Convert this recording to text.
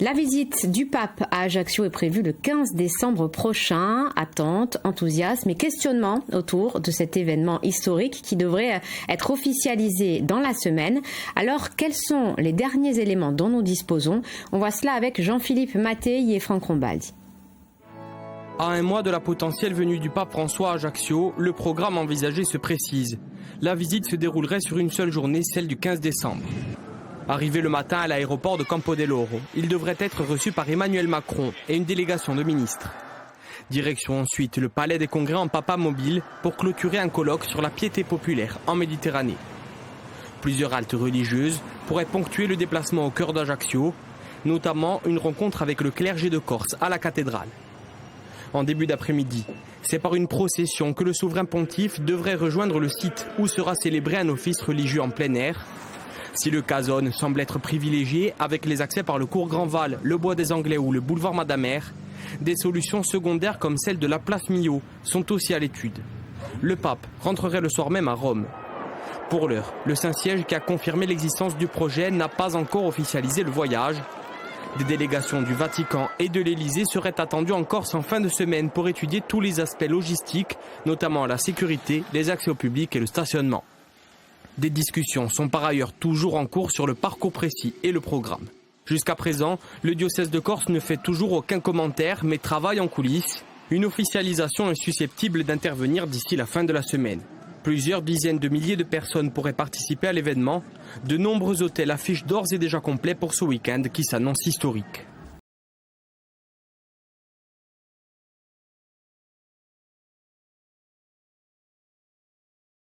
La visite du pape à Ajaccio est prévue le 15 décembre prochain. Attente, enthousiasme et questionnement autour de cet événement historique qui devrait être officialisé dans la semaine. Alors, quels sont les derniers éléments dont nous disposons? On voit cela avec Jean-Philippe Mattei et Franck Rombaldi. À un mois de la potentielle venue du pape François à Ajaccio, le programme envisagé se précise. La visite se déroulerait sur une seule journée, celle du 15 décembre. Arrivé le matin à l'aéroport de Campo del Oro, il devrait être reçu par Emmanuel Macron et une délégation de ministres. Direction ensuite le palais des congrès en Papa Mobile pour clôturer un colloque sur la piété populaire en Méditerranée. Plusieurs haltes religieuses pourraient ponctuer le déplacement au cœur d'Ajaccio, notamment une rencontre avec le clergé de Corse à la cathédrale. En début d'après-midi, c'est par une procession que le souverain pontife devrait rejoindre le site où sera célébré un office religieux en plein air. Si le Casone semble être privilégié avec les accès par le cours Grandval, le bois des Anglais ou le boulevard Madamère, des solutions secondaires comme celle de la place Millau sont aussi à l'étude. Le pape rentrerait le soir même à Rome. Pour l'heure, le Saint-Siège qui a confirmé l'existence du projet n'a pas encore officialisé le voyage. Des délégations du Vatican et de l'Élysée seraient attendues en Corse en fin de semaine pour étudier tous les aspects logistiques, notamment la sécurité, les accès au public et le stationnement. Des discussions sont par ailleurs toujours en cours sur le parcours précis et le programme. Jusqu'à présent, le diocèse de Corse ne fait toujours aucun commentaire mais travaille en coulisses. Une officialisation est susceptible d'intervenir d'ici la fin de la semaine. Plusieurs dizaines de milliers de personnes pourraient participer à l'événement. De nombreux hôtels affichent d'ores et déjà complets pour ce week-end qui s'annonce historique.